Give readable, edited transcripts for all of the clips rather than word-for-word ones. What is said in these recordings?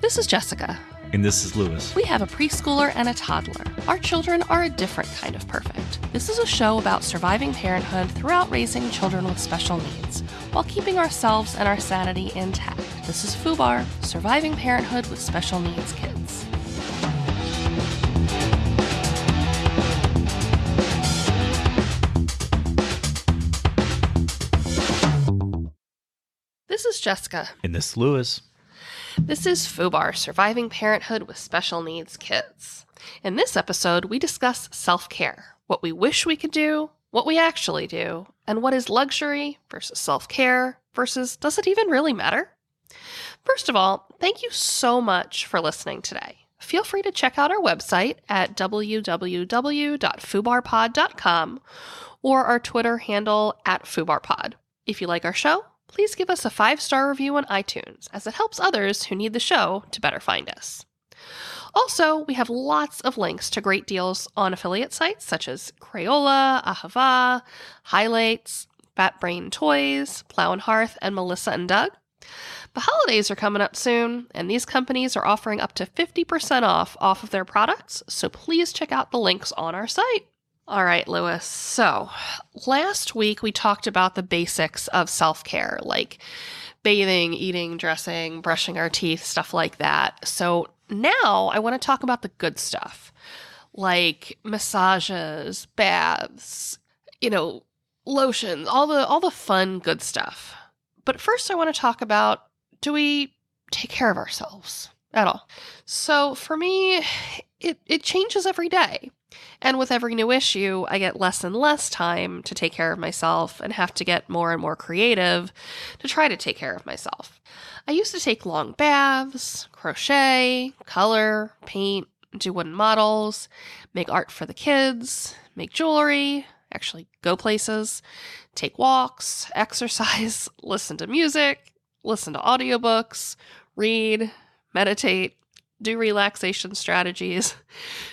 This is Jessica. And this is Lewis. We have a preschooler and a toddler. Our children are a different kind of perfect. This is a show about surviving parenthood throughout raising children with special needs, while keeping ourselves and our sanity intact. This is FUBAR, Surviving Parenthood with Special Needs Kids. This is Jessica. And this is Lewis. This is FUBAR, Surviving Parenthood with Special Needs Kids. In this episode, we discuss self-care, what we wish we could do, what we actually do, and what is luxury versus self-care versus does it even really matter? First of all, thank you so much for listening today. Feel free to check out our website at www.fubarpod.com or our Twitter handle at FUBARPod. If you like our show, please give us a 5-star review on iTunes, as it helps others who need the show to better find us. Also, we have lots of links to great deals on affiliate sites such as Crayola, Ahava, Highlights, Fat Brain Toys, Plow and Hearth, and Melissa and Doug. The holidays are coming up soon, and these companies are offering up to 50% off of their products, so please check out the links on our site. All right, Lewis. So last week we talked about the basics of self-care, like bathing, eating, dressing, brushing our teeth, stuff like that. So now I want to talk about the good stuff, like massages, baths, lotions, all the fun, good stuff. But first I want to talk about, do we take care of ourselves at all? So for me, it changes every day. And with every new issue, I get less and less time to take care of myself and have to get more and more creative to try to take care of myself. I used to take long baths, crochet, color, paint, do wooden models, make art for the kids, make jewelry, actually go places, take walks, exercise, listen to music, listen to audiobooks, read, meditate, do relaxation strategies,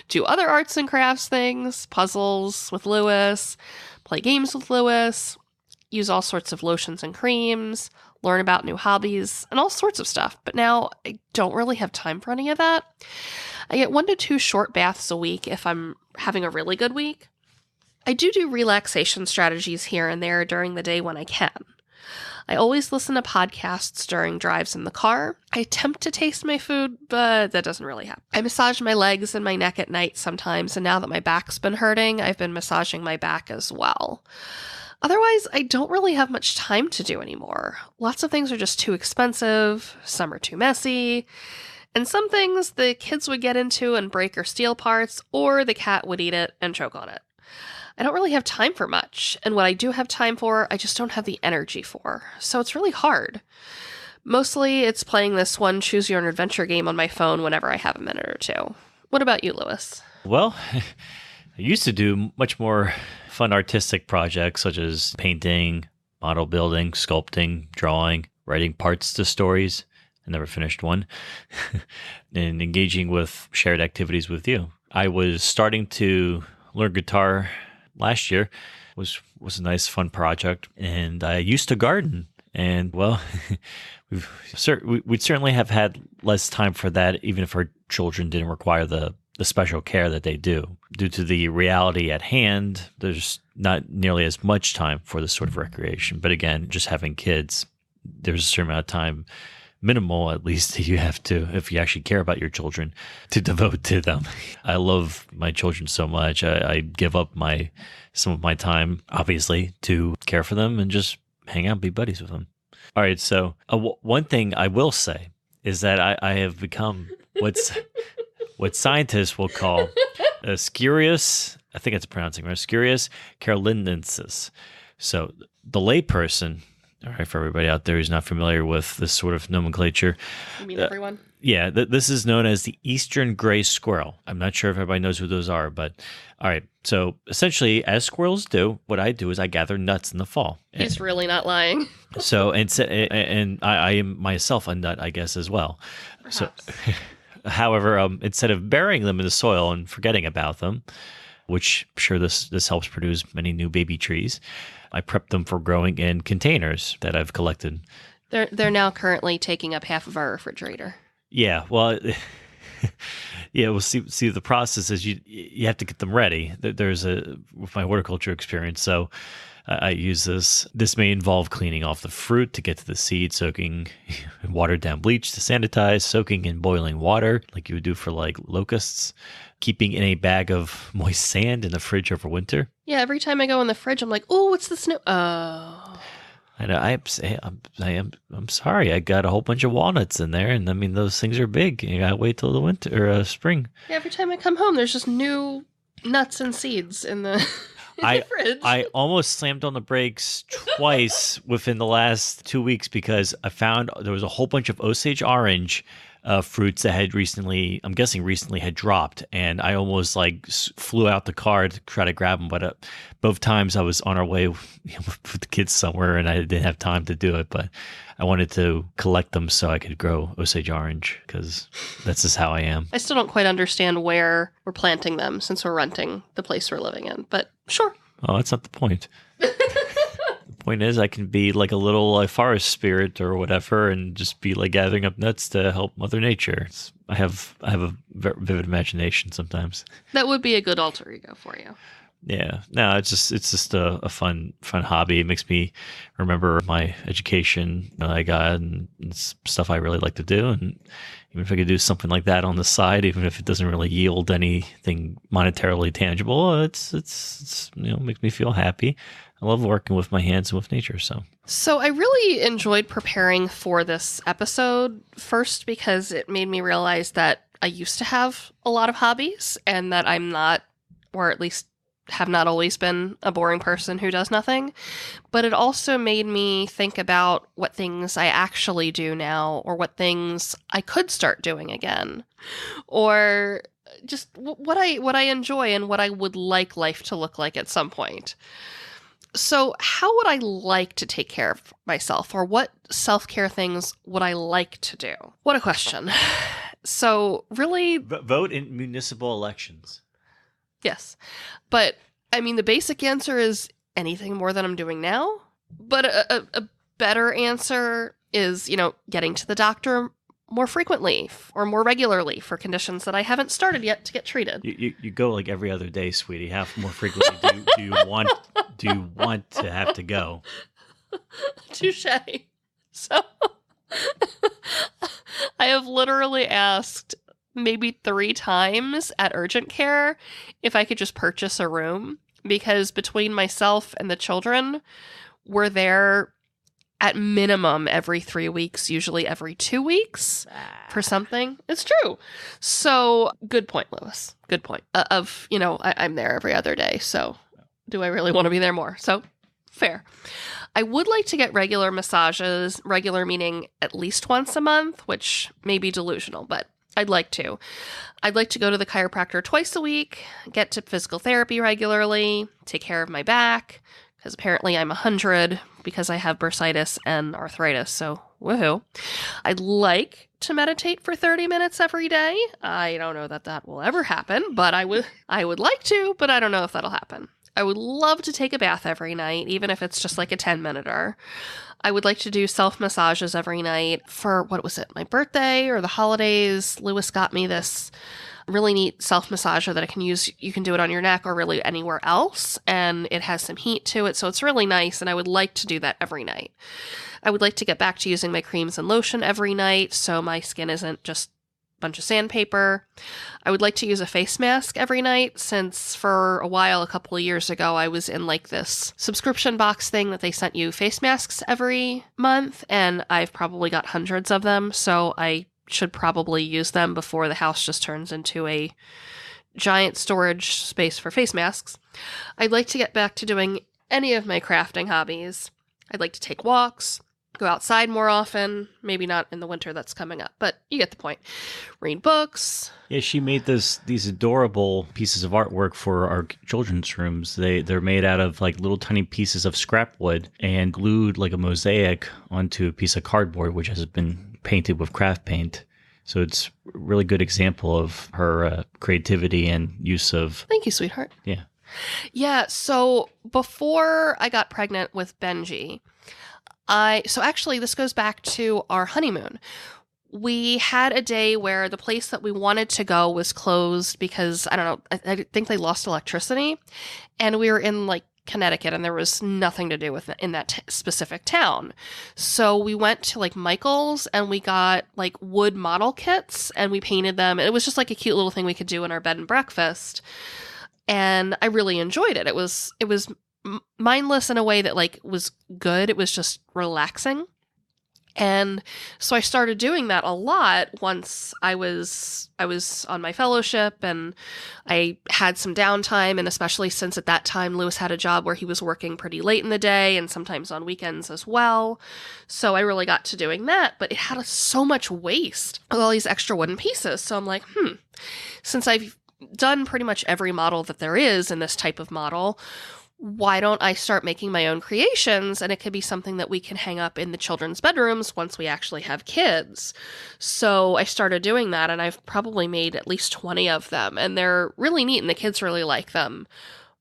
do other arts and crafts things, puzzles with Lewis, play games with Lewis, use all sorts of lotions and creams, learn about new hobbies, and all sorts of stuff. But now I don't really have time for any of that. I get 1 to 2 short baths a week if I'm having a really good week. I do relaxation strategies here and there during the day when I can. I always listen to podcasts during drives in the car. I attempt to taste my food, but that doesn't really happen. I massage my legs and my neck at night sometimes, and now that my back's been hurting, I've been massaging my back as well. Otherwise, I don't really have much time to do anymore. Lots of things are just too expensive, some are too messy, and some things the kids would get into and break or steal parts, or the cat would eat it and choke on it. I don't really have time for much, and what I do have time for, I just don't have the energy for, so it's really hard. Mostly, it's playing this one Choose Your Own Adventure game on my phone whenever I have a minute or two. What about you, Lewis? Well, I used to do much more fun artistic projects such as painting, model building, sculpting, drawing, writing parts to stories. I never finished one. And engaging with shared activities with you. I was starting to learn guitar last year. Was a nice, fun project. And I used to garden. And, well, we'd certainly have had less time for that, even if our children didn't require the special care that they do. Due to the reality at hand, there's not nearly as much time for this sort of recreation. But again, just having kids, there's a certain amount of time, minimal at least, that you have to, if you actually care about your children, to devote to them. I love my children so much. I give up some of my time, obviously, to care for them and just hang out, be buddies with them. All right, so one thing I will say is that I have become what scientists will call a Scurius, I think it's pronouncing right, Scurius carolinensis. So the layperson, all right, for everybody out there who's not familiar with this sort of nomenclature. You mean everyone? Yeah, this is known as the eastern gray squirrel. I'm not sure if everybody knows who those are, but all right. So essentially, as squirrels do, what I do is I gather nuts in the fall. He's really not lying. So, and I am myself a nut, I guess, as well. Perhaps. So, however, instead of burying them in the soil and forgetting about them, which I'm sure this helps produce many new baby trees, I prep them for growing in containers that I've collected. They're now currently taking up half of our refrigerator. Yeah, well, yeah. Well, see, the process is you have to get them ready. There's a with my horticulture experience, so I use this. This may involve cleaning off the fruit to get to the seed, soaking watered down bleach to sanitize, soaking in boiling water like you would do for like locusts, keeping in a bag of moist sand in the fridge over winter. Yeah, every time I go in the fridge, I'm like, oh, what's the snow? Oh. I know. I'm sorry. I got a whole bunch of walnuts in there, and I mean those things are big. You gotta wait till the winter or spring. Yeah, every time I come home, there's just new nuts and seeds in the, in the fridge. I almost slammed on the brakes twice within the last 2 weeks because I found there was a whole bunch of Osage orange fruits that had recently, I'm guessing recently, had dropped, and I almost like flew out the car to try to grab them, but both times I was on our way with the kids somewhere, and I didn't have time to do it. But I wanted to collect them so I could grow Osage orange because that's just how I am. I still don't quite understand where we're planting them since we're renting the place we're living in, but sure. Oh, that's not the point. Point is, I can be like a little forest spirit or whatever, and just be like gathering up nuts to help Mother Nature. I have a vivid imagination sometimes. That would be a good alter ego for you. Yeah, no, it's just a fun hobby. It makes me remember my education I got, and it's stuff I really like to do. And even if I could do something like that on the side, even if it doesn't really yield anything monetarily tangible, it's makes me feel happy. I love working with my hands and with nature. So I really enjoyed preparing for this episode, first because it made me realize that I used to have a lot of hobbies and that I'm not, or at least have not always been, a boring person who does nothing. But it also made me think about what things I actually do now, or what things I could start doing again, or just what I enjoy and what I would like life to look like at some point. So how would I like to take care of myself, or what self-care things would I like to do? What a question. So really... Vote in municipal elections. Yes. But, I mean, the basic answer is anything more than I'm doing now. But a better answer is, getting to the doctor more frequently or more regularly for conditions that I haven't started yet to get treated. You go like every other day, sweetie. How more frequently do you want to have to go? Touché. So I have literally asked maybe 3 times at urgent care if I could just purchase a room, because between myself and the children, we're there at minimum every 3 weeks, usually every 2 weeks for something. It's true. So good point, Lewis. Good point. I'm there every other day. So do I really want to be there more? So fair. I would like to get regular massages, regular meaning at least once a month, which may be delusional, but I'd like to. I'd like to go to the chiropractor twice a week, get to physical therapy regularly, take care of my back, because apparently I'm 100 because I have bursitis and arthritis, so woohoo. I'd like to meditate for 30 minutes every day. I don't know that will ever happen, but I would like to, but I don't know if that'll happen. I would love to take a bath every night, even if it's just like a 10-minuter. I would like to do self-massages every night for, what was it, my birthday or the holidays. Lewis got me this really neat self-massager that I can use. You can do it on your neck or really anywhere else, and it has some heat to it, so it's really nice, and I would like to do that every night. I would like to get back to using my creams and lotion every night, so my skin isn't just a bunch of sandpaper. I would like to use a face mask every night, since for a while, a couple of years ago, I was in like this subscription box thing that they sent you face masks every month, and I've probably got hundreds of them, so I should probably use them before the house just turns into a giant storage space for face masks. I'd like to get back to doing any of my crafting hobbies. I'd like to take walks, go outside more often, maybe not in the winter that's coming up, but you get the point. Read books. Yeah, she made these adorable pieces of artwork for our children's rooms. They're made out of like little tiny pieces of scrap wood and glued like a mosaic onto a piece of cardboard, which has been painted with craft paint. So it's a really good example of her creativity and use of... Thank you, sweetheart. Yeah. Yeah, so before I got pregnant with Benji, so actually this goes back to our honeymoon. We had a day where the place that we wanted to go was closed because, I don't know, I think they lost electricity. And we were in like Connecticut and there was nothing to do with it in that specific town. So we went to like Michael's and we got like wood model kits and we painted them. It was just like a cute little thing we could do in our bed and breakfast. And I really enjoyed it. It was mindless in a way that like was good. It was just relaxing. And so I started doing that a lot once I was on my fellowship and I had some downtime, and especially since at that time Lewis had a job where he was working pretty late in the day and sometimes on weekends as well. So I really got to doing that, but it had so much waste with all these extra wooden pieces. So I'm like, since I've done pretty much every model that there is in this type of model, why don't I start making my own creations? And it could be something that we can hang up in the children's bedrooms once we actually have kids. So I started doing that, and I've probably made at least 20 of them, and they're really neat and the kids really like them.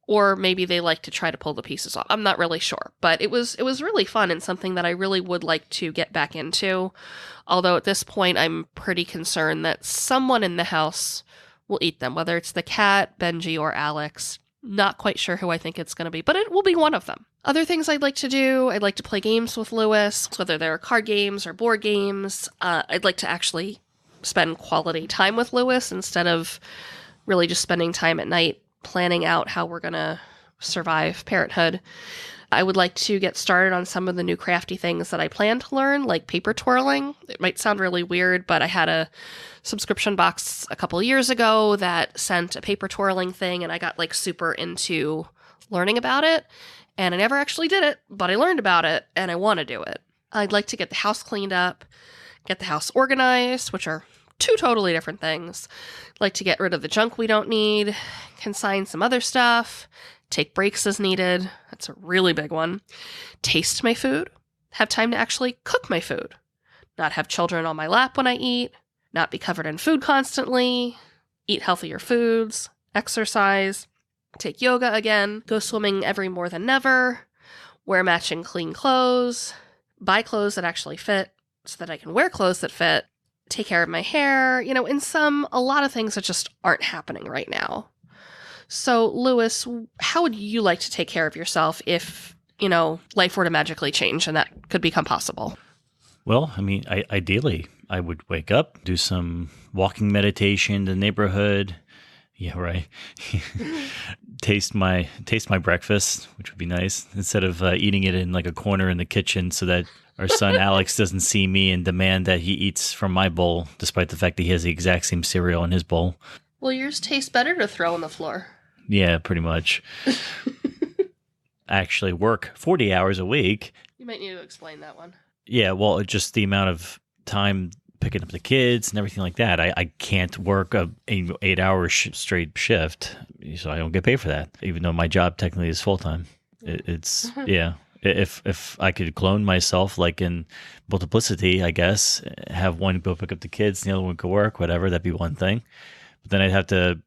Or maybe they like to try to pull the pieces off. I'm not really sure, but it was really fun and something that I really would like to get back into. Although at this point I'm pretty concerned that someone in the house will eat them, whether it's the cat, Benji, or Alex. Not quite sure who I think it's going to be, but it will be one of them. Other things I'd like to do, I'd like to play games with Lewis, whether they're card games or board games. I'd like to actually spend quality time with Lewis instead of really just spending time at night planning out how we're going to survive parenthood. I would like to get started on some of the new crafty things that I plan to learn, like paper twirling. It might sound really weird, but I had a subscription box a couple years ago that sent a paper twirling thing, and I got like super into learning about it. And I never actually did it, but I learned about it, and I want to do it. I'd like to get the house cleaned up, get the house organized, which are two totally different things. I'd like to get rid of the junk we don't need, consign some other stuff, take breaks as needed. That's a really big one. Taste my food. Have time to actually cook my food. Not have children on my lap when I eat. Not be covered in food constantly. Eat healthier foods. Exercise. Take yoga again. Go swimming every more than never. Wear matching clean clothes. Buy clothes that actually fit so that I can wear clothes that fit. Take care of my hair. You know, a lot of things that just aren't happening right now. So, Lewis, how would you like to take care of yourself if, life were to magically change and that could become possible? Well, I mean, ideally, I would wake up, do some walking meditation in the neighborhood. Yeah, right. taste my breakfast, which would be nice, instead of eating it in like a corner in the kitchen so that our son Alex doesn't see me and demand that he eats from my bowl, despite the fact that he has the exact same cereal in his bowl. Well, yours tastes better to throw on the floor. Yeah, pretty much. I actually work 40 hours a week. You might need to explain that one. Yeah, well, just the amount of time picking up the kids and everything like that. I can't work a 8-hour straight shift, so I don't get paid for that, even though my job technically is full-time. It's, yeah. If I could clone myself, like in Multiplicity, I guess, have one go pick up the kids and the other one go work, whatever, that'd be one thing. But then I'd have to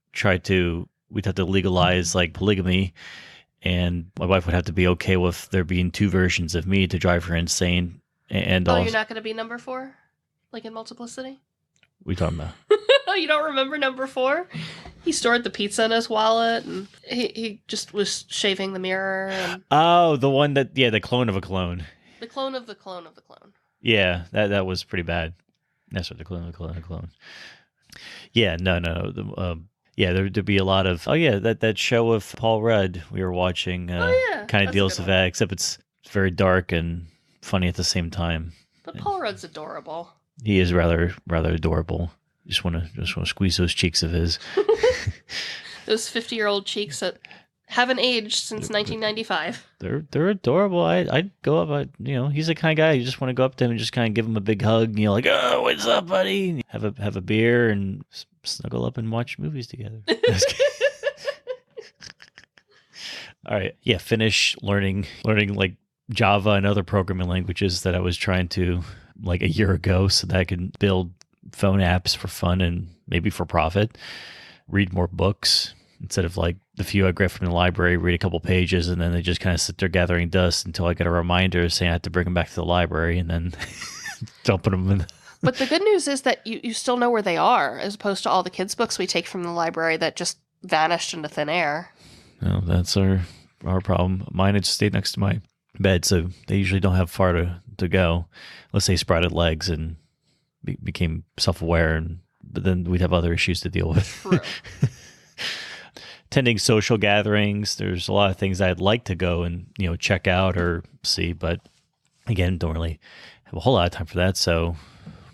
we'd have to legalize like polygamy, and my wife would have to be okay with there being two versions of me to drive her insane. And you're not going to be number 4? Like in Multiplicity? What are you talking about? Oh, you don't remember number 4? He stored the pizza in his wallet, and he just was shaving the mirror. And... Oh, the one that, the clone of a clone. The clone of the clone of the clone. Yeah, that was pretty bad. That's what the clone of the clone of the clone. Yeah, no. There'd be a lot of, that show of Paul Rudd we were watching kind of deals with that, except it's very dark and funny at the same time. But Paul Rudd's adorable. He is rather adorable. Just want to squeeze those cheeks of his. Those 50-year-old cheeks that haven't aged since 1995. They're adorable. I'd go up. He's the kind of guy you just want to go up to him and just kind of give him a big hug. Like, oh, what's up, buddy? Have a beer and snuggle up and watch movies together. All right, finish learning like Java and other programming languages that I was trying to like a year ago, so that I can build phone apps for fun and maybe for profit. Read more books. Instead of like the few I grab from the library, read a couple pages, and then they just kind of sit there gathering dust until I get a reminder saying I have to bring them back to the library, and then dumping them But the good news is that you still know where they are, as opposed to all the kids' books we take from the library that just vanished into thin air. Well, that's our problem. Mine had stayed next to my bed, so they usually don't have far to go, unless they sprouted legs and became self-aware. But then we'd have other issues to deal with. True. Attending social gatherings, there's a lot of things I'd like to go and check out or see, but again, don't really have a whole lot of time for that. So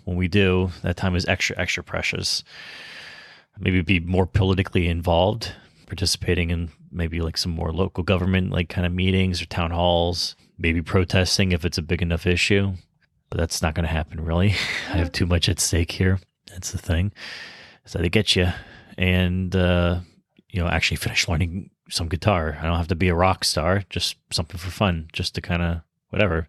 when we do, that time is extra precious. Maybe be more politically involved, participating in maybe like some more local government like kind of meetings or town halls, maybe protesting if it's a big enough issue. But that's not going to happen, really. I have too much at stake here. That's the thing. So they get you. And, actually finish learning some guitar. I don't have to be a rock star, just something for fun, just to kind of whatever.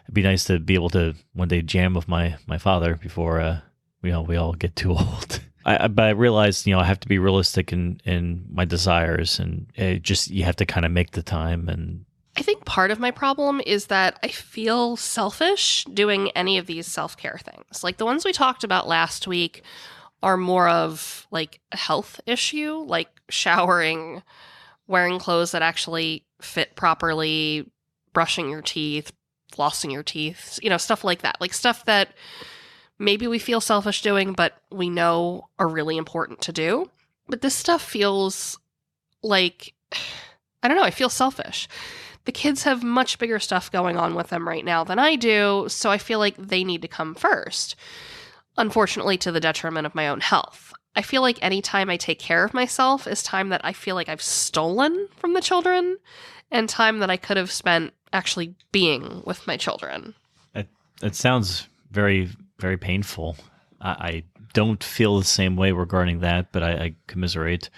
It'd be nice to be able to one day jam with my father before we all get too old. But I realized, I have to be realistic in my desires, and you have to kind of make the time. And I think part of my problem is that I feel selfish doing any of these self-care things. Like the ones we talked about last week are more of like a health issue, like showering, wearing clothes that actually fit properly, brushing your teeth, flossing your teeth, stuff like that. Like stuff that maybe we feel selfish doing, but we know are really important to do. But this stuff feels like, I don't know, I feel selfish. The kids have much bigger stuff going on with them right now than I do, so I feel like they need to come first. Unfortunately, to the detriment of my own health. I feel like any time I take care of myself is time that I feel like I've stolen from the children, and time that I could have spent actually being with my children. It sounds very, very painful. I don't feel the same way regarding that, but I commiserate.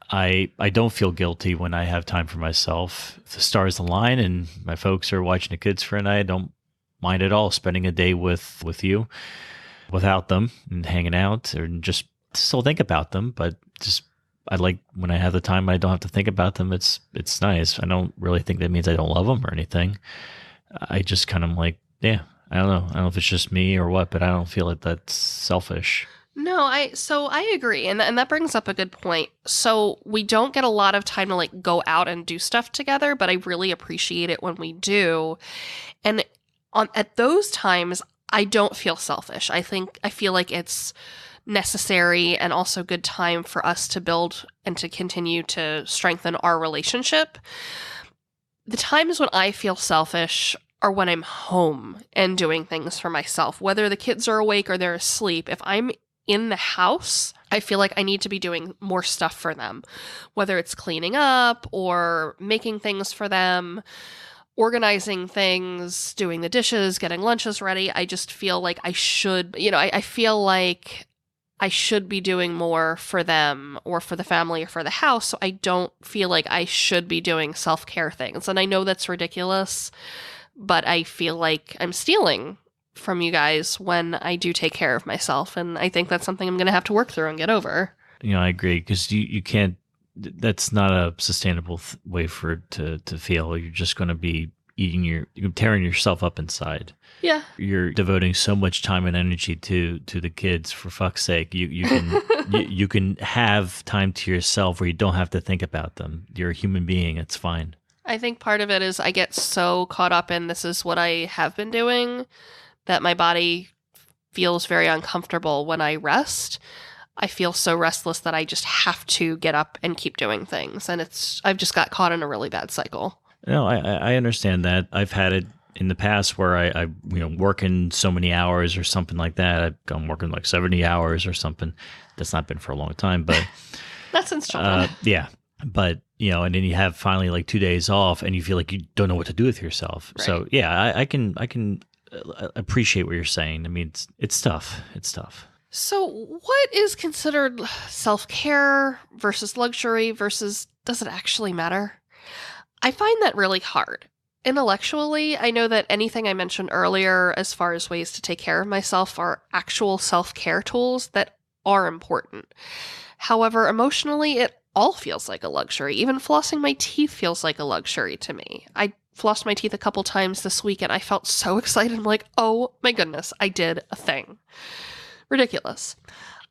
I don't feel guilty when I have time for myself. If the stars align and my folks are watching the kids for a night, I don't mind at all spending a day with you without them and hanging out, or just still think about them. But just I like when I have the time, I don't have to think about them. It's nice. I don't really think that means I don't love them or anything. I just kind of like, yeah, I don't know. I don't know if it's just me or what, but I don't feel like that's selfish. No, I agree. And that brings up a good point. So we don't get a lot of time to like go out and do stuff together, but I really appreciate it when we do. And at those times, I don't feel selfish. I feel like it's necessary and also good time for us to build and to continue to strengthen our relationship. The times when I feel selfish are when I'm home and doing things for myself, whether the kids are awake or they're asleep. If I'm in the house, I feel like I need to be doing more stuff for them, whether it's cleaning up or making things for them, organizing things, doing the dishes, getting lunches ready. I just feel like I should, I feel like I should be doing more for them or for the family or for the house. So I don't feel like I should be doing self-care things. And I know that's ridiculous, but I feel like I'm stealing from you guys when I do take care of myself. And I think that's something I'm going to have to work through and get over. I agree, because you can't, that's not a sustainable way for it to feel. You're just going to be you're tearing yourself up inside. Yeah. You're devoting so much time and energy to the kids, for fuck's sake. You can you can have time to yourself where you don't have to think about them. You're a human being. It's fine. I think part of it is I get so caught up in this is what I have been doing that my body feels very uncomfortable when I rest. I feel so restless that I just have to get up and keep doing things. And I've just got caught in a really bad cycle. No, I understand that. I've had it in the past where I working so many hours or something like that. I'm working like 70 hours or something. That's not been for a long time, but that's since children. Yeah. But, and then you have finally like 2 days off and you feel like you don't know what to do with yourself. Right. So yeah, I can appreciate what you're saying. I mean, it's tough. It's tough. So what is considered self-care versus luxury versus does it actually matter? I find that really hard. Intellectually, I know that anything I mentioned earlier as far as ways to take care of myself are actual self-care tools that are important. However, emotionally, it all feels like a luxury. Even flossing my teeth feels like a luxury to me. I flossed my teeth a couple times this week and I felt so excited. I'm like, oh my goodness, I did a thing. Ridiculous.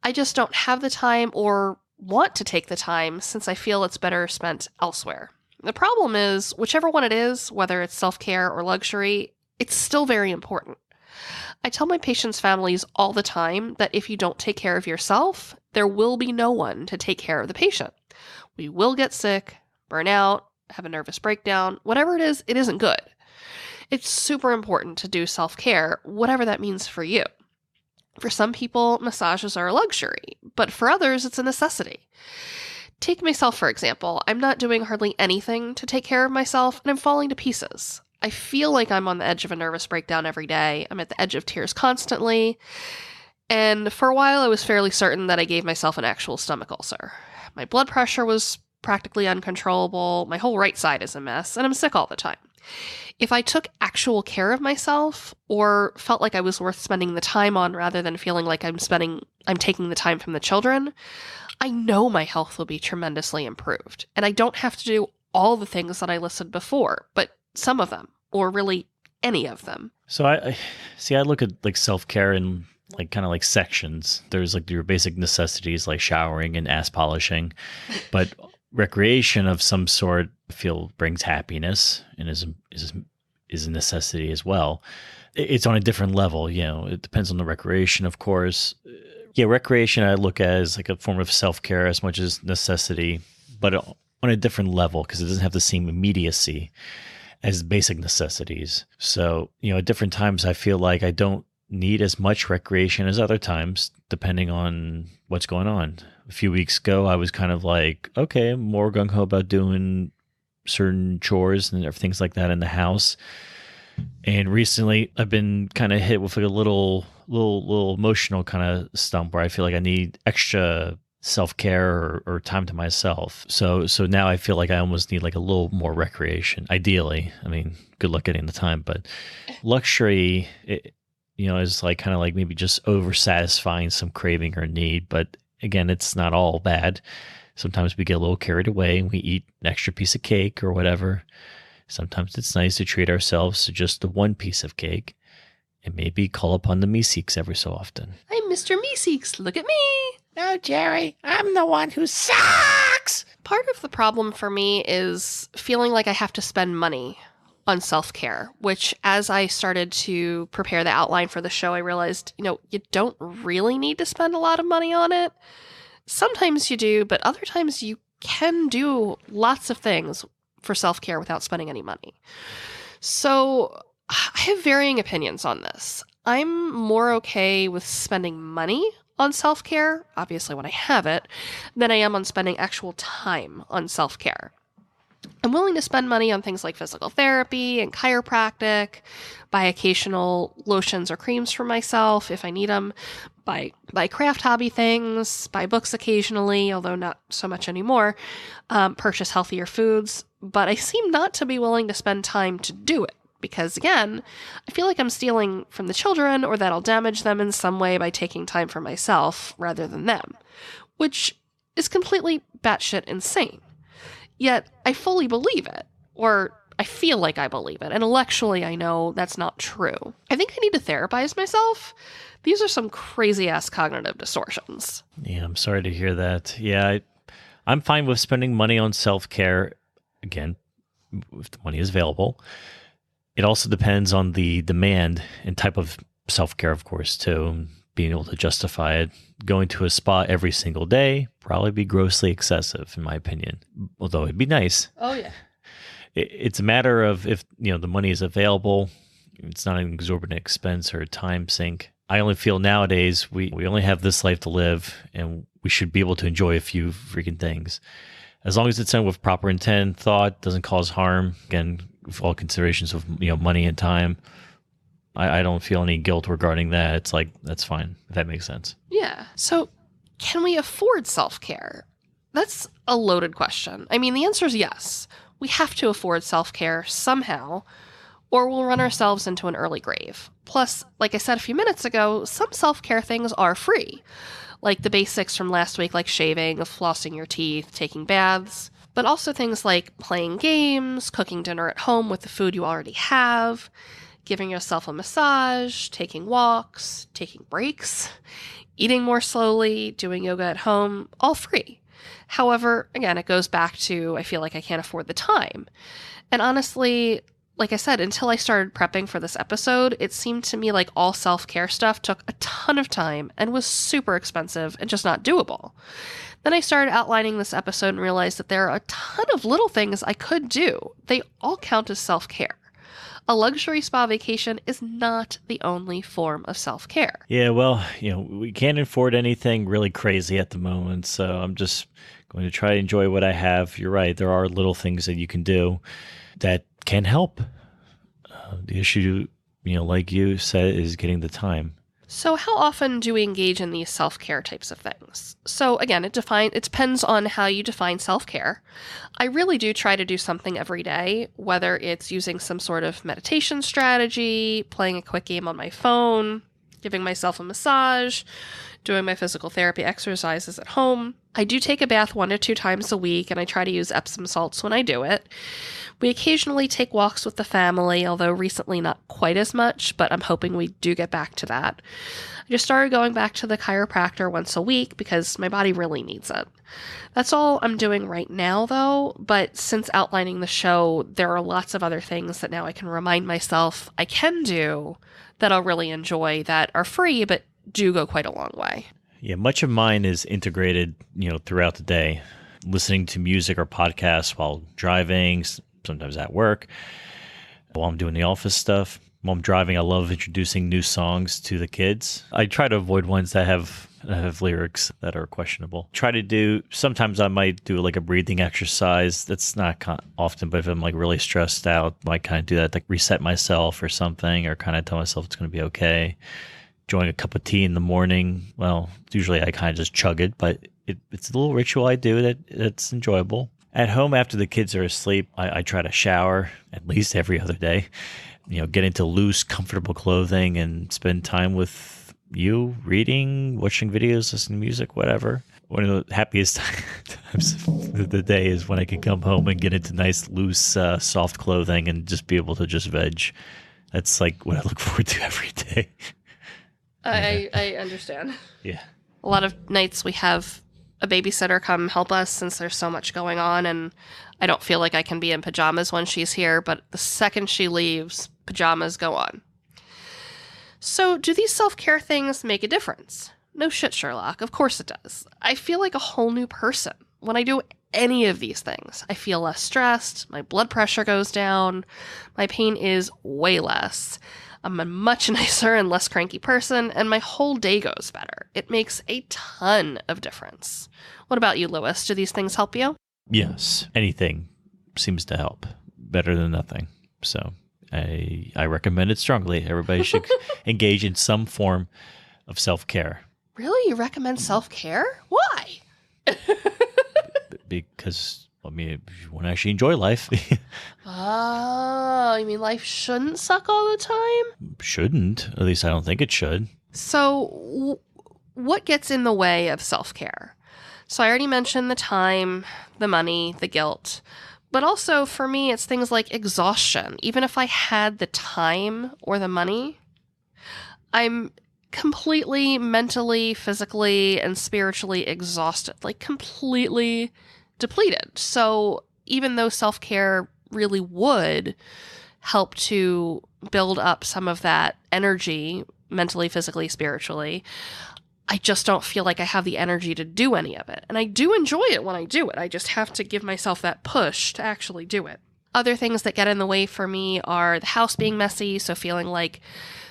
I just don't have the time or want to take the time since I feel it's better spent elsewhere. The problem is, whichever one it is, whether it's self-care or luxury, it's still very important. I tell my patients' families all the time that if you don't take care of yourself, there will be no one to take care of the patient. We will get sick, burn out, have a nervous breakdown, whatever it isn't good. It's super important to do self-care, whatever that means for you. For some people, massages are a luxury, but for others, it's a necessity. Take myself, for example. I'm not doing hardly anything to take care of myself, and I'm falling to pieces. I feel like I'm on the edge of a nervous breakdown every day. I'm at the edge of tears constantly. And for a while, I was fairly certain that I gave myself an actual stomach ulcer. My blood pressure was practically uncontrollable. My whole right side is a mess, and I'm sick all the time. If I took actual care of myself or felt like I was worth spending the time on rather than feeling like I'm taking the time from the children, I know my health will be tremendously improved. And I don't have to do all the things that I listed before, but some of them, or really any of them. So I look at like self-care in like kind of like sections. There's like your basic necessities like showering and ass polishing, but recreation of some sort I feel brings happiness and is a necessity as well. It's on a different level, you know. It depends on the recreation, of course. Yeah, recreation I look at as like a form of self-care as much as necessity, but on a different level because it doesn't have the same immediacy as basic necessities. So, you know, at different times I feel like I don't need as much recreation as other times, depending on what's going on. A few weeks ago, I was kind of like, okay, I'm more gung-ho about doing certain chores and things like that in the house. And recently, I've been kind of hit with like a little emotional kind of stump where I feel like I need extra self-care or time to myself. So now I feel like I almost need like a little more recreation. Ideally, I mean, good luck getting the time, but luxury, is like kind of like maybe just over satisfying some craving or need. But again, it's not all bad. Sometimes we get a little carried away and we eat an extra piece of cake or whatever. Sometimes it's nice to treat ourselves to just the one piece of cake and maybe call upon the Meeseeks every so often. I'm Mr. Meeseeks. Look at me. No, Jerry, I'm the one who sucks. Part of the problem for me is feeling like I have to spend money on self-care, which as I started to prepare the outline for the show, I realized, you don't really need to spend a lot of money on it. Sometimes you do, but other times you can do lots of things for self-care without spending any money. So I have varying opinions on this. I'm more okay with spending money on self-care, obviously when I have it, than I am on spending actual time on self-care. I'm willing to spend money on things like physical therapy and chiropractic, buy occasional lotions or creams for myself if I need them, buy craft hobby things, buy books occasionally, although not so much anymore, purchase healthier foods, but I seem not to be willing to spend time to do it. Because again, I feel like I'm stealing from the children or that I'll damage them in some way by taking time for myself rather than them, which is completely batshit insane. Yet I fully believe it, or I feel like I believe it. And intellectually, I know that's not true. I think I need to therapize myself. These are some crazy-ass cognitive distortions. Yeah, I'm sorry to hear that. Yeah, I'm fine with spending money on self-care, again, if the money is available. It also depends on the demand and type of self-care, of course, too. Being able to justify it. Going to a spa every single day, probably be grossly excessive, in my opinion. Although it'd be nice. Oh, yeah. It's a matter of if the money is available. It's not an exorbitant expense or a time sink. I only feel nowadays we only have this life to live, and we should be able to enjoy a few freaking things. As long as it's done with proper intent, thought, doesn't cause harm, again, with all considerations of money and time, I don't feel any guilt regarding that. It's like, that's fine, if that makes sense. Yeah. So can we afford self-care? That's a loaded question. I mean, the answer is yes. We have to afford self-care somehow, or we'll run ourselves into an early grave. Plus, like I said a few minutes ago, some self-care things are free, like the basics from last week, like shaving, flossing your teeth, taking baths. but also things like playing games, cooking dinner at home with the food you already have, giving yourself a massage, taking walks, taking breaks, eating more slowly, doing yoga at home, all free. However, again, it goes back to I feel like I can't afford the time. And honestly, like I said, until I started prepping for this episode, it seemed to me like all self-care stuff took a ton of time and was super expensive and just not doable. Then I started outlining this episode and realized that there are a ton of little things I could do. They all count as self-care. A luxury spa vacation is not the only form of self-care. Yeah, well, we can't afford anything really crazy at the moment, so I'm just going to try to enjoy what I have. You're right, there are little things that you can do that can help. The issue, like you said, is getting the time. So how often do we engage in these self-care types of things? So again, it depends on how you define self-care. I really do try to do something every day, whether it's using some sort of meditation strategy, playing a quick game on my phone, giving myself a massage, doing my physical therapy exercises at home. I do take a bath 1 to 2 times a week, and I try to use Epsom salts when I do it. We occasionally take walks with the family, although recently not quite as much, but I'm hoping we do get back to that. I just started going back to the chiropractor once a week because my body really needs it. That's all I'm doing right now, though, but since outlining the show, there are lots of other things that now I can remind myself I can do that I'll really enjoy that are free, but do go quite a long way. Yeah, much of mine is integrated, throughout the day. Listening to music or podcasts while driving, sometimes at work, while I'm doing the office stuff. While I'm driving, I love introducing new songs to the kids. I try to avoid ones that have lyrics that are questionable. Sometimes I might do like a breathing exercise. That's not often, but if I'm like really stressed out, I might kind of do that, like reset myself or something, or kind of tell myself it's going to be okay. Enjoying a cup of tea in the morning. Well, usually I kind of just chug it, but it's a little ritual I do that's enjoyable. At home, after the kids are asleep, I try to shower at least every other day. Get into loose, comfortable clothing and spend time with you, reading, watching videos, listening to music, whatever. One of the happiest times of the day is when I can come home and get into nice, loose, soft clothing and just be able to just veg. That's like what I look forward to every day. I understand. Yeah. A lot of nights we have a babysitter come help us since there's so much going on, and I don't feel like I can be in pajamas when she's here, but the second she leaves, pajamas go on. So do these self-care things make a difference? No shit, Sherlock. Of course it does. I feel like a whole new person when I do any of these things. I feel less stressed, my blood pressure goes down, my pain is way less. I'm a much nicer and less cranky person, and my whole day goes better. It makes a ton of difference. What about you, Lewis? Do these things help you? Yes. Anything seems to help. Better than nothing. So I recommend it strongly. Everybody should engage in some form of self-care. Really? You recommend self-care? Why? Because, if you want to actually enjoy life. Oh, you mean life shouldn't suck all the time? Shouldn't. At least I don't think it should. So what gets in the way of self-care? So I already mentioned the time, the money, the guilt. But also for me, it's things like exhaustion. Even if I had the time or the money, I'm completely mentally, physically, and spiritually exhausted, like completely depleted. So even though self-care really would help to build up some of that energy, mentally, physically, spiritually, I just don't feel like I have the energy to do any of it. And I do enjoy it when I do it. I just have to give myself that push to actually do it. Other things that get in the way for me are the house being messy, so feeling like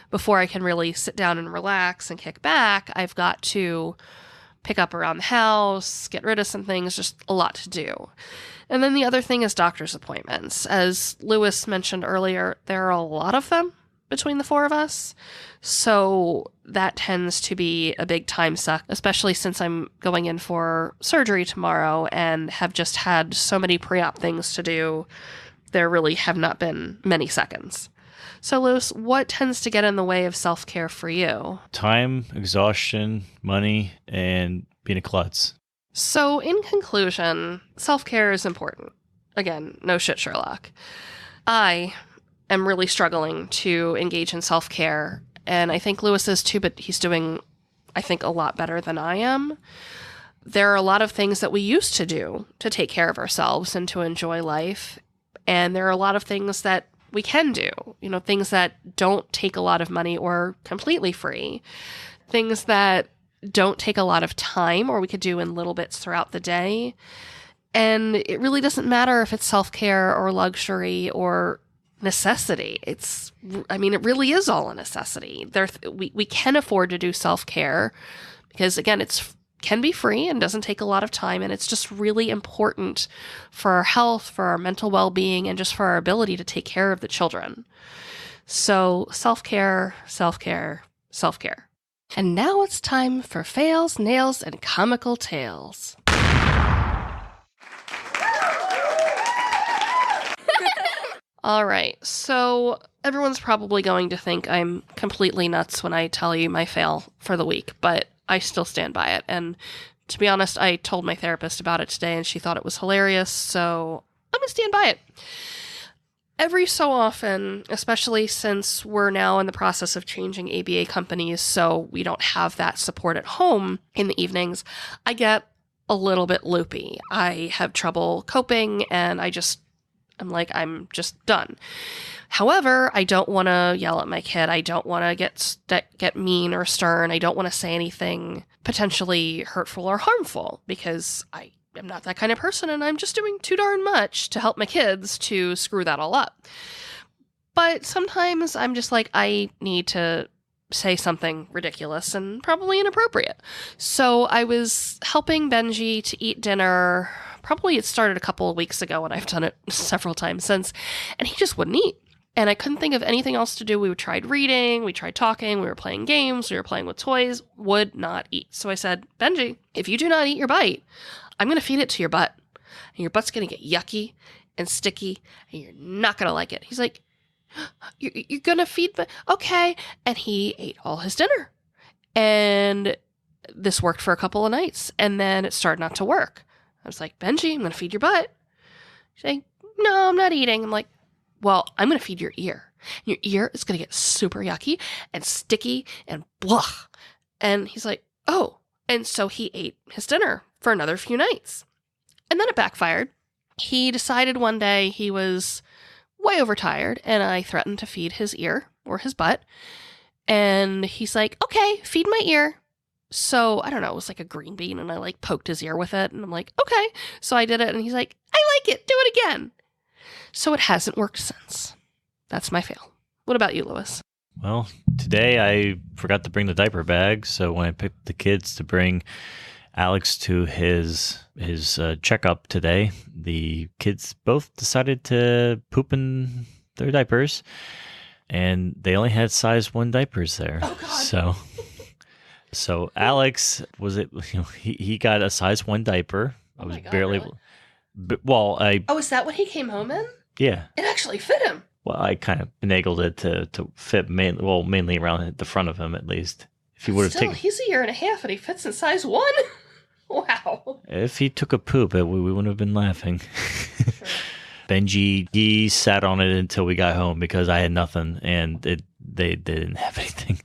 before I can really sit down and relax and kick back, I've got to pick up around the house, get rid of some things, just a lot to do. And then the other thing is doctor's appointments. As Lewis mentioned earlier, there are a lot of them between the 4 of us. So that tends to be a big time suck, especially since I'm going in for surgery tomorrow and have just had so many pre-op things to do. There really have not been many seconds. So Lewis, what tends to get in the way of self-care for you? Time, exhaustion, money, and being a klutz. So, in conclusion, self-care is important. Again, no shit, Sherlock. I am really struggling to engage in self-care, and I think Lewis is too, but he's doing, I think, a lot better than I am. There are a lot of things that we used to do to take care of ourselves and to enjoy life, and there are a lot of things that we can do, things that don't take a lot of money or completely free, things that don't take a lot of time or we could do in little bits throughout the day. And it really doesn't matter if it's self-care or luxury or necessity. It really is all a necessity. We can afford to do self-care because, again, can be free and doesn't take a lot of time, and it's just really important for our health, for our mental well-being, and just for our ability to take care of the children. So self-care, self-care, self-care. And now it's time for fails, nails, and comical tales. All right, so everyone's probably going to think I'm completely nuts when I tell you my fail for the week, but I still stand by it. And to be honest, I told my therapist about it today and she thought it was hilarious, so I'm going to stand by it. Every so often, especially since we're now in the process of changing ABA companies so we don't have that support at home in the evenings, I get a little bit loopy. I have trouble coping and I'm just done. However, I don't want to yell at my kid. I don't want to get mean or stern. I don't want to say anything potentially hurtful or harmful because I am not that kind of person and I'm just doing too darn much to help my kids to screw that all up. But sometimes I'm just like, I need to say something ridiculous and probably inappropriate. So I was helping Benji to eat dinner. Probably it started a couple of weeks ago and I've done it several times since, and he just wouldn't eat. And I couldn't think of anything else to do. We tried reading, we tried talking, we were playing games, we were playing with toys, would not eat. So I said, Benji, if you do not eat your bite, I'm going to feed it to your butt. And your butt's going to get yucky and sticky, and you're not going to like it. He's like, you're going to feed me? Okay. And he ate all his dinner. And this worked for a couple of nights. And then it started not to work. I was like, Benji, I'm going to feed your butt. He's like, no, I'm not eating. I'm like, well, I'm going to feed your ear. Your ear is going to get super yucky and sticky and blah. And he's like, oh. And so he ate his dinner for another few nights. And then it backfired. He decided one day he was way overtired and I threatened to feed his ear or his butt. And he's like, okay, feed my ear. So, I don't know, it was like a green bean and I poked his ear with it and I'm like, okay. So I did it and he's like, I like it. Do it again. So it hasn't worked since. That's my fail. What about you, Lewis? Well, today I forgot to bring the diaper bag. So when I picked the kids to bring Alex to his checkup today, the kids both decided to poop in their diapers and they only had size 1 diapers there. Oh, God. So Alex he got a size 1 diaper. Oh I was my God, barely really? Oh, is that what he came home in? Yeah. It actually fit him. Well, I kind of finagled it to fit mainly around the front of him at least. If he would have taken, he's a year and a half and he fits in size 1. Wow. If he took a poop, we wouldn't have been laughing. Sure. Benji, he sat on it until we got home because I had nothing and they didn't have anything.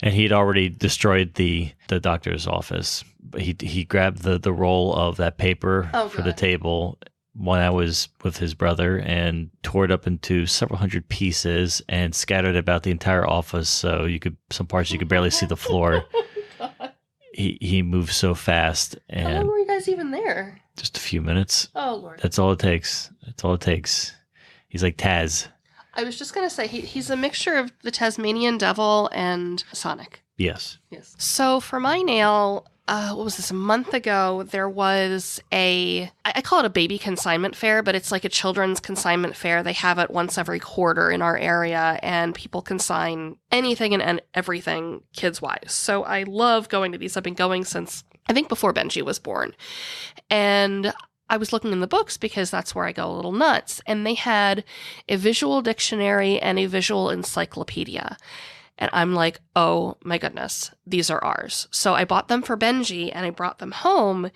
And he'd already destroyed the doctor's office. He grabbed the roll of that paper for the table when I was with his brother and tore it up into several hundred pieces and scattered about the entire office. So some parts you could barely see the floor. Oh, God. He moved so fast. And how long were you guys even there? Just a few minutes. Oh, Lord. That's all it takes. He's like Taz. I was just going to say, he's a mixture of the Tasmanian Devil and Sonic. Yes. So for my nail, what was this, a month ago, there was I call it a baby consignment fair, but it's like a children's consignment fair. They have it once every quarter in our area, and people consign anything and everything kids-wise. So I love going to these. I've been going since, I think, before Benji was born. And I was looking in the books because that's where I go a little nuts. And they had a visual dictionary and a visual encyclopedia. And I'm like, oh my goodness, these are ours. So I bought them for Benji and I brought them home.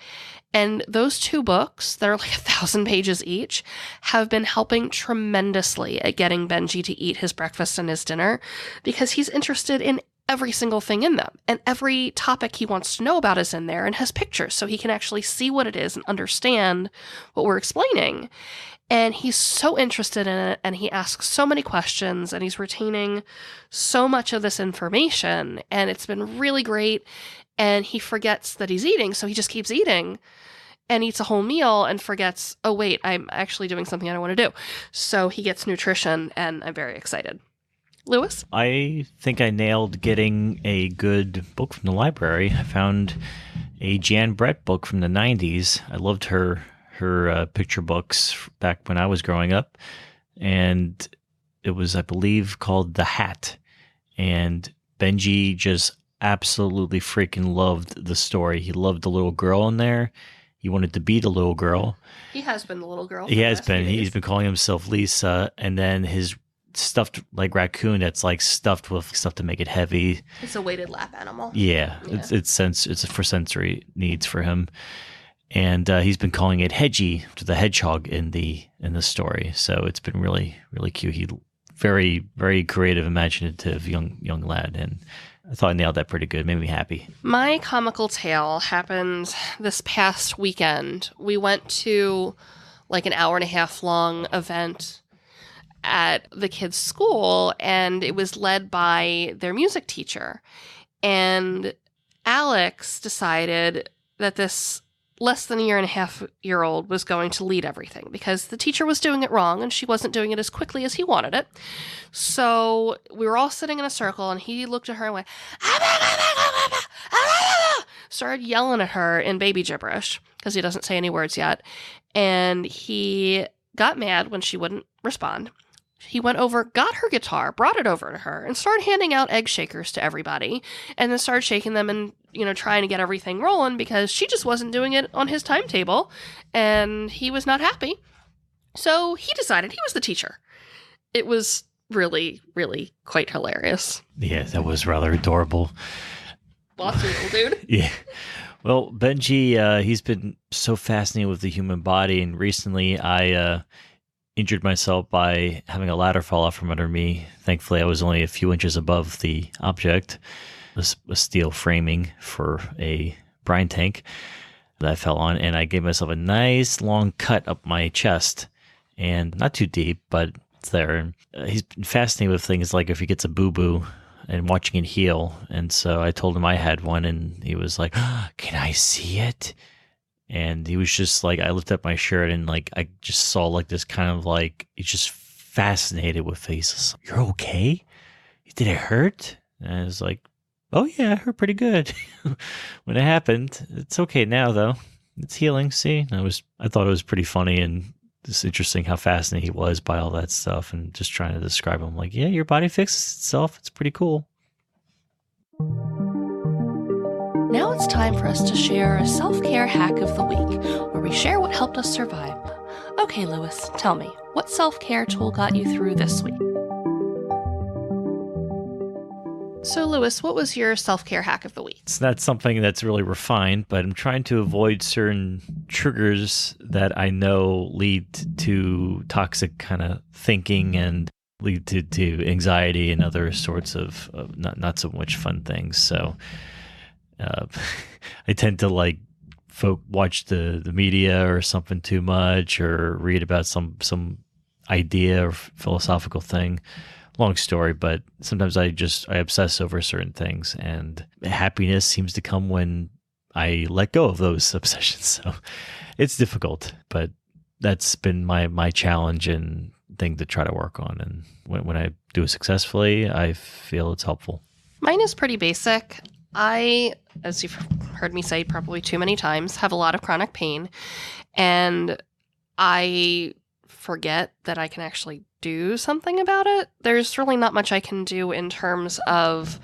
And those 2 books, that are like 1,000 pages each, have been helping tremendously at getting Benji to eat his breakfast and his dinner, because he's interested in every single thing in them. And every topic he wants to know about is in there and has pictures so he can actually see what it is and understand what we're explaining. And he's so interested in it, and he asks so many questions, and he's retaining so much of this information, and it's been really great. And he forgets that he's eating, so he just keeps eating and eats a whole meal and forgets, oh wait, I'm actually doing something I don't want to do. So he gets nutrition, and I'm very excited. Lewis? I think I nailed getting a good book from the library. I found a Jan Brett book from the 90s. I loved her picture books back when I was growing up. And it was, I believe, called The Hat. And Benji just absolutely freaking loved the story. He loved the little girl in there. He wanted to be the little girl. He has been the little girl. He has been. He's been calling himself Lisa. And then his stuffed like raccoon that's like stuffed with stuff to make it heavy. It's a weighted lap animal. Yeah. It's for sensory needs for him. And he's been calling it Hedgie, to the hedgehog in the story. So it's been really, really cute. He very, very creative, imaginative young lad, and I thought I nailed that pretty good. Made me happy. My comical tale happened this past weekend. We went to like an 1.5 hour long event at the kids' school, and it was led by their music teacher. And Alex decided that this less than 1.5-year-old was going to lead everything because the teacher was doing it wrong and she wasn't doing it as quickly as he wanted it. So we were all sitting in a circle, and he looked at her and went, started yelling at her in baby gibberish because he doesn't say any words yet. And he got mad when she wouldn't respond. He went over, got her guitar, brought it over to her, and started handing out egg shakers to everybody, and then started shaking them and, trying to get everything rolling because she just wasn't doing it on his timetable, and he was not happy. So he decided he was the teacher. It was really, really quite hilarious. Yeah, that was rather adorable. Bossy little dude. Yeah. Well, Benji, he's been so fascinated with the human body, and recently I injured myself by having a ladder fall off from under me. Thankfully, I was only a few inches above the object, a steel framing for a brine tank that I fell on, and I gave myself a nice long cut up my chest, and not too deep, but it's there. And he's been fascinated with things like if he gets a boo-boo and watching it heal, and so I told him I had one, and he was like, "Can I see it?" And he was just like, I lifted up my shirt, and like I just saw like this kind of like, he's just fascinated with faces. You're okay? Did it hurt? And I was like, oh yeah, it hurt pretty good when it happened. It's okay now though. It's healing. See, I thought it was pretty funny and just interesting how fascinated he was by all that stuff, and just trying to describe him like, yeah, your body fixes itself. It's pretty cool. Now it's time for us to share a self-care hack of the week, where we share what helped us survive. Okay, Lewis, tell me, what self-care tool got you through this week? So, Lewis, what was your self-care hack of the week? It's not something that's really refined, but I'm trying to avoid certain triggers that I know lead to toxic kind of thinking and lead to anxiety and other sorts of not so much fun things. So I tend to like watch the media or something too much, or read about some idea or philosophical thing. Long story, but sometimes I obsess over certain things, and happiness seems to come when I let go of those obsessions. So it's difficult, but that's been my challenge and thing to try to work on. And when I do it successfully, I feel it's helpful. Mine is pretty basic. I, as you've heard me say probably too many times, have a lot of chronic pain, and I forget that I can actually do something about it. There's really not much I can do in terms of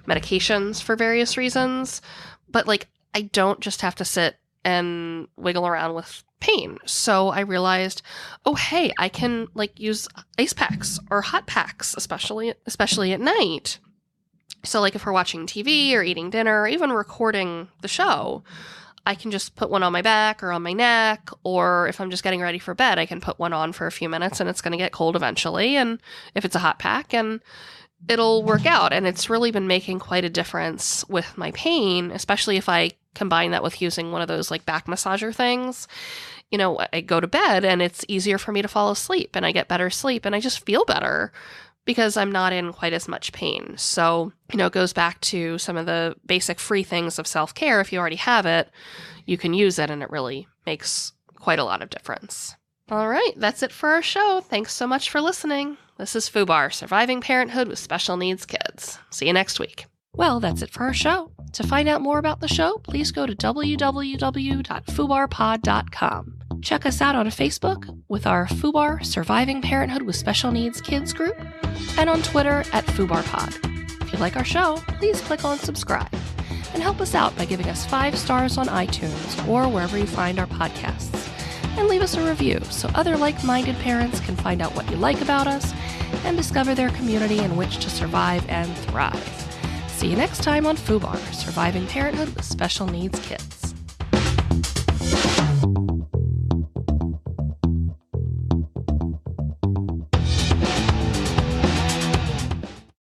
medications for various reasons, but like I don't just have to sit and wiggle around with pain. So I realized, oh hey, I can like use ice packs or hot packs, especially at night. So like if we're watching TV or eating dinner or even recording the show, I can just put one on my back or on my neck, or if I'm just getting ready for bed, I can put one on for a few minutes and it's going to get cold eventually. And if it's a hot pack, and it'll work out. And it's really been making quite a difference with my pain, especially if I combine that with using one of those like back massager things. I go to bed and it's easier for me to fall asleep and I get better sleep and I just feel better because I'm not in quite as much pain. So, it goes back to some of the basic free things of self-care. If you already have it, you can use it and it really makes quite a lot of difference. All right, that's it for our show. Thanks so much for listening. This is FUBAR, Surviving Parenthood with Special Needs Kids. See you next week. Well, that's it for our show. To find out more about the show, please go to www.fubarpod.com. Check us out on Facebook with our FUBAR Surviving Parenthood with Special Needs Kids group, and on Twitter at FUBARPod. If you like our show, please click on subscribe and help us out by giving us 5 stars on iTunes or wherever you find our podcasts. And leave us a review so other like-minded parents can find out what you like about us and discover their community in which to survive and thrive. See you next time on FUBAR, Surviving Parenthood with Special Needs Kids.